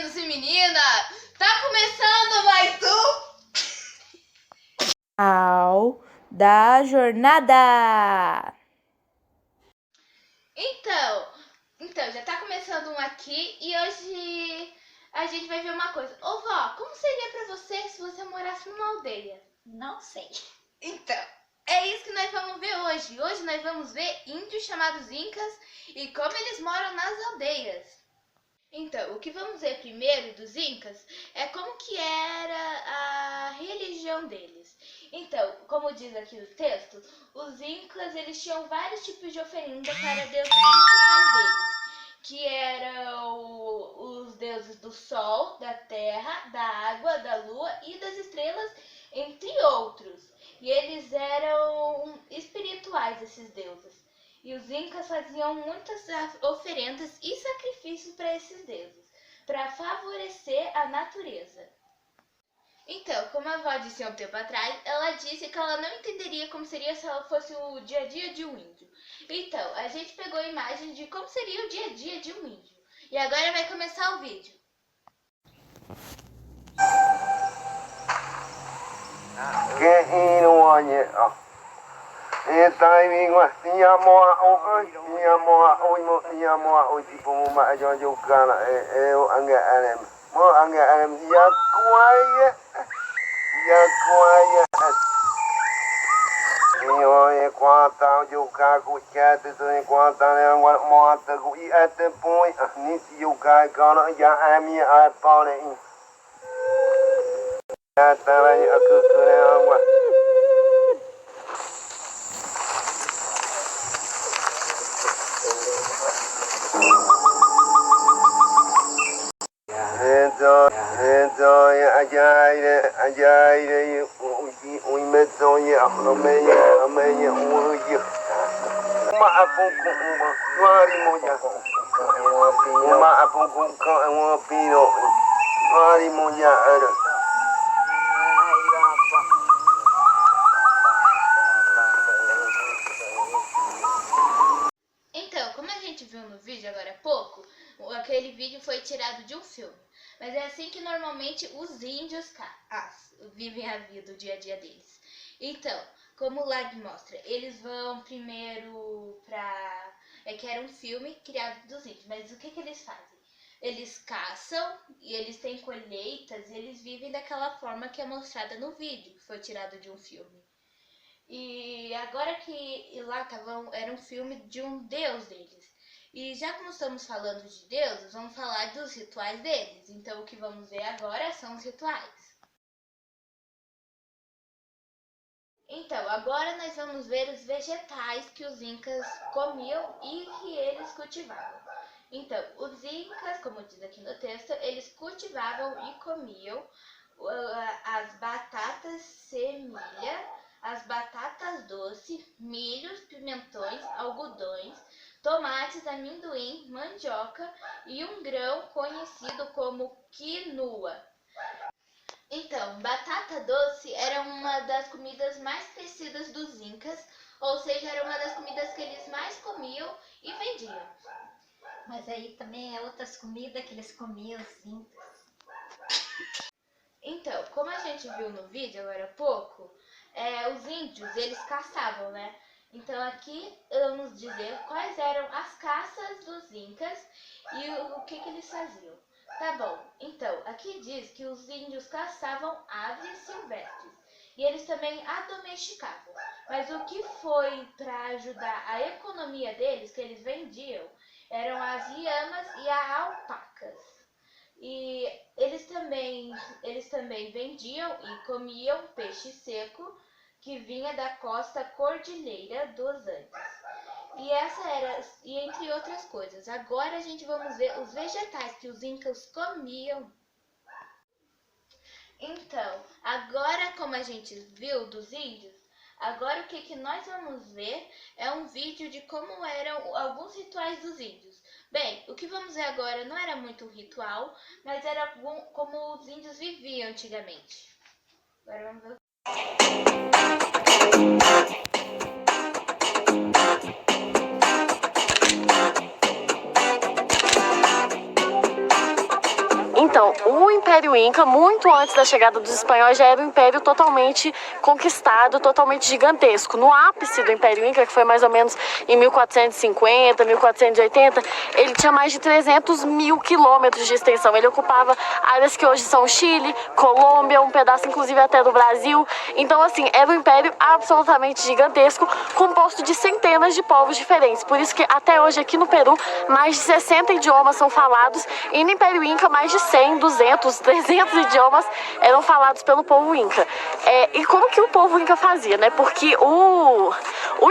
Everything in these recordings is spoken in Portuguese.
meninos e meninas! Tá começando mais um Ao da jornada! Então, já tá começando um aqui e hoje a gente vai ver uma coisa. Ô vó, como seria pra você se você morasse numa aldeia? Não sei. Então, é isso que nós vamos ver hoje. Hoje nós vamos ver índios chamados Incas e como eles moram nas aldeias. Então, o que vamos ver primeiro dos Incas é como que era a religião deles. Então, como diz aqui no texto, os Incas eles tinham vários tipos de oferenda para deuses principais deles, que eram os deuses do sol, da terra, da água, da lua e das estrelas, entre outros. E eles eram espirituais, esses deuses. E os Incas faziam muitas oferendas e sacrifícios para esses deuses, para favorecer a natureza. Então, como a avó disse há um tempo atrás, ela disse que ela não entenderia como seria se ela fosse o dia a dia de um índio. Então, a gente pegou imagens de como seria o dia a dia de um índio. E agora vai começar o vídeo. Então, como a gente viu no vídeo agora há pouco, aquele vídeo foi tirado de um filme. Mas é assim que normalmente os índios vivem a vida, o dia a dia deles. Então, como o Lag mostra, eles vão primeiro para... que era um filme criado dos índios, mas o que eles fazem? Eles caçam e eles têm colheitas e eles vivem daquela forma que é mostrada no vídeo, que foi tirado de um filme. E agora que lá era um filme de um deus deles. E já que nós estamos falando de deuses, vamos falar dos rituais deles. Então o que vamos ver agora são os rituais. Então, agora nós vamos ver os vegetais que os Incas comiam e que eles cultivavam. Então, os Incas, como diz aqui no texto, eles cultivavam e comiam as batatas semilha, as batatas doce, milhos, pimentões, algodões, tomates, amendoim, mandioca e um grão conhecido como quinua. Então, batata doce era uma das comidas mais conhecidas dos Incas, ou seja, era uma das comidas que eles mais comiam e vendiam. Mas aí também é outras comidas que eles comiam, os Incas. Então, como a gente viu no vídeo agora há pouco, os índios, eles caçavam, né? Então aqui vamos dizer quais eram as caças dos Incas e o que eles faziam. Tá bom, então aqui diz que os índios caçavam aves silvestres e eles também a domesticavam. Mas o que foi para ajudar a economia deles, que eles vendiam, eram as lhamas e as alpacas. E eles também vendiam e comiam peixe seco que vinha da costa cordilheira dos Andes. E entre outras coisas. Agora a gente vamos ver os vegetais que os Incas comiam. Então, agora como a gente viu dos índios, agora o que nós vamos ver é um vídeo de como eram alguns rituais dos índios. Bem, o que vamos ver agora não era muito um ritual, mas era como os índios viviam antigamente. Agora vamos ver. Então, o Império Inca, muito antes da chegada dos espanhóis, já era um império totalmente conquistado, totalmente gigantesco. No ápice do Império Inca, que foi mais ou menos em 1450, 1480, ele tinha mais de 300 mil quilômetros de extensão. Ele ocupava áreas que hoje são Chile, Colômbia, um pedaço inclusive até do Brasil. Então, assim, era um império absolutamente gigantesco, composto de centenas de povos diferentes. Por isso que até hoje aqui no Peru, mais de 60 idiomas são falados, e no Império Inca mais de 100, 200, 300 idiomas eram falados pelo povo Inca. E como que o povo Inca fazia, né? Porque o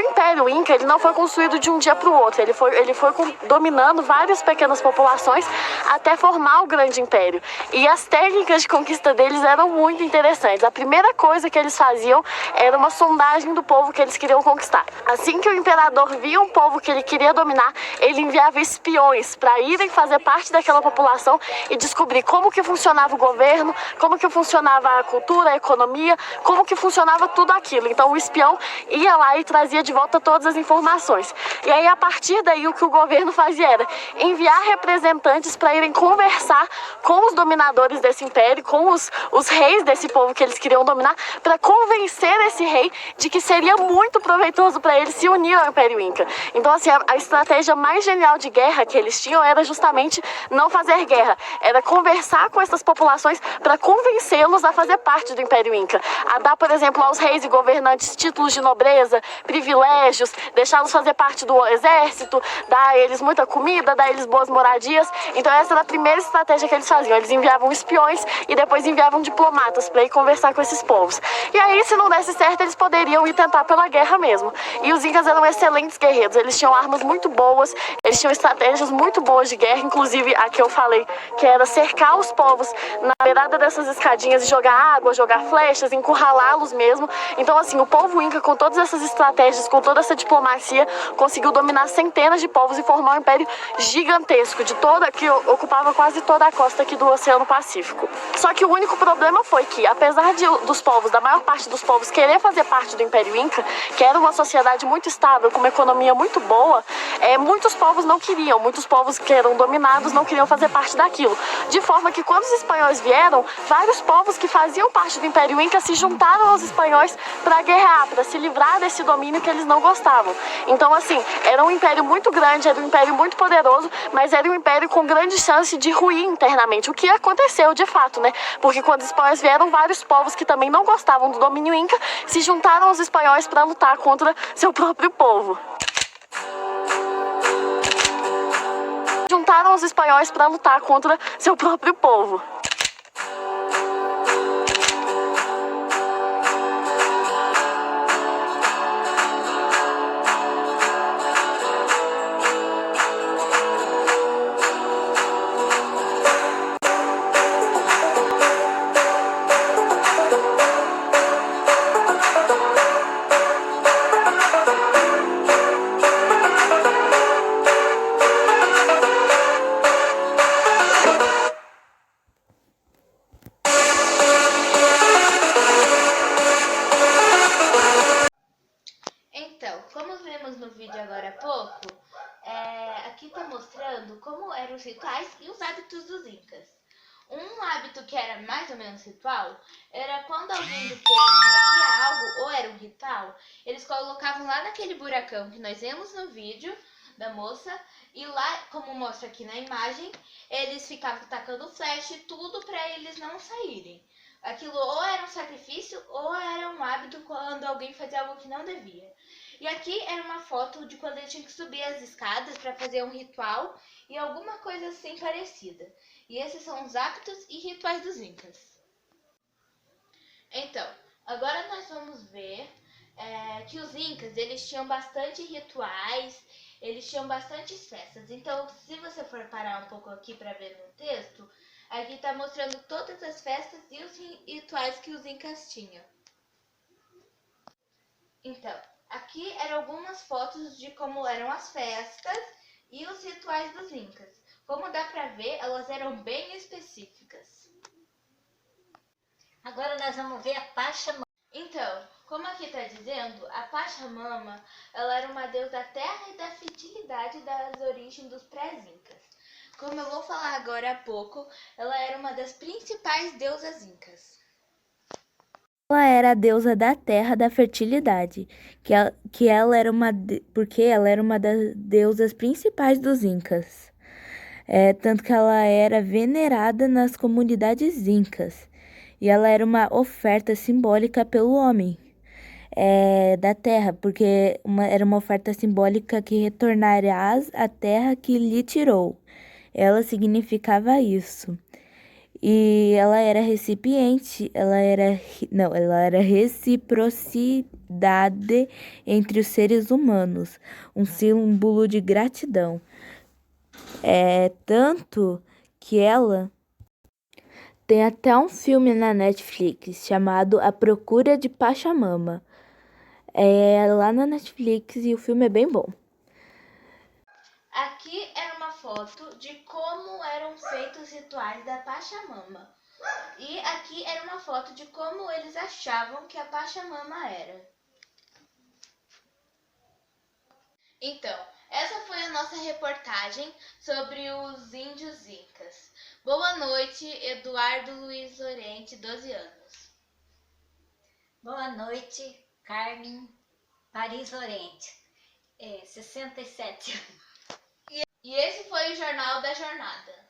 Império Inca, ele não foi construído de um dia para o outro, ele foi dominando várias pequenas populações até formar o grande império. E as técnicas de conquista deles eram muito interessantes. A primeira coisa que eles faziam era uma sondagem do povo que eles queriam conquistar. Assim que o imperador via um povo que ele queria dominar, ele enviava espiões para irem fazer parte daquela população e descobrir como que funcionava o governo, como que funcionava a cultura, a economia, como que funcionava tudo aquilo. Então o espião ia lá e trazia de volta todas as informações. E aí, a partir daí, o que o governo fazia era enviar representantes para irem conversar com os dominadores desse império, com os reis desse povo que eles queriam dominar, para convencer esse rei de que seria muito proveitoso para eles se unir ao Império Inca. Então, assim, a estratégia mais genial de guerra que eles tinham era justamente não fazer guerra, era conversar com essas populações para convencê-los a fazer parte do Império Inca, a dar, por exemplo, aos reis e governantes títulos de nobreza, privilégios, deixá-los fazer parte do exército, dar a eles muita comida, dar a eles boas moradias. Então essa era a primeira estratégia que eles faziam. Eles enviavam espiões e depois enviavam diplomatas para ir conversar com esses povos. E aí, se não desse certo, eles poderiam ir tentar pela guerra mesmo. E os incas eram excelentes guerreiros, eles tinham armas muito boas, eles tinham estratégias muito boas de guerra, inclusive a que eu falei, que era cercar os povos na beirada dessas escadinhas e jogar água, jogar flechas, encurralá-los mesmo. Então, assim, o povo inca, com todas essas estratégias, com toda essa diplomacia, conseguiu dominar centenas de povos e formar um império gigantesco, que ocupava quase toda a costa aqui do Oceano Pacífico. Só que o único problema foi que, apesar dos povos, da maior parte dos povos, querer fazer parte do Império Inca, que era uma sociedade muito estável, com uma economia muito boa, muitos povos não queriam, muitos povos que eram dominados não queriam fazer parte daquilo. De forma que, quando os espanhóis vieram, vários povos que faziam parte do Império Inca se juntaram aos espanhóis para guerrear, para se livrar desse domínio que eles não gostavam. Então, assim, era um império muito grande, era um império muito poderoso, mas era um império com grande chance de ruir internamente, o que aconteceu de fato, né? Porque quando os espanhóis vieram, vários povos que também não gostavam do domínio inca se juntaram aos espanhóis para lutar contra seu próprio povo. Juntaram os espanhóis para lutar contra seu próprio povo. No vídeo agora há pouco, aqui está mostrando como eram os rituais e os hábitos dos incas. Um hábito que era mais ou menos ritual era quando alguém do povo fazia algo ou era um ritual, eles colocavam lá naquele buracão que nós vemos no vídeo da moça, e lá, como mostra aqui na imagem, eles ficavam tacando flecha e tudo para eles não saírem. Aquilo ou era um sacrifício ou era um hábito quando alguém fazia algo que não devia. E aqui era uma foto de quando ele tinha que subir as escadas para fazer um ritual e alguma coisa assim parecida. E esses são os hábitos e rituais dos incas. Então, agora nós vamos ver que os incas, eles tinham bastante rituais, eles tinham bastantes festas. Então, se você for parar um pouco aqui para ver no texto, aqui está mostrando todas as festas e os rituais que os incas tinham. Então, aqui eram algumas fotos de como eram as festas e os rituais dos incas. Como dá para ver, elas eram bem específicas. Agora nós vamos ver a Pachamama. Então, como aqui está dizendo, a Pachamama, ela era uma deusa da terra e da fertilidade das origens dos pré-incas. como eu vou falar agora há pouco, ela era uma das principais deusas incas. Ela era a deusa da terra da fertilidade, porque ela era uma das deusas principais dos incas. Tanto que ela era venerada nas comunidades incas. E ela era uma oferta simbólica pelo homem da terra, porque era uma oferta simbólica que retornarás à terra que lhe tirou. Ela significava isso. E ela era recipiente, ela era reciprocidade entre os seres humanos, um símbolo de gratidão. Tanto que ela tem até um filme na Netflix chamado A Procura de Pachamama. É lá na Netflix e o filme é bem bom. Aqui era uma foto de como eram feitos os rituais da Pachamama. E aqui era uma foto de como eles achavam que a Pachamama era. Então, essa foi a nossa reportagem sobre os índios incas. Boa noite, Eduardo Luiz Lorente, 12 anos. Boa noite, Carmen Paris Lorente, 67 anos. E esse foi o Jornal da Jornada.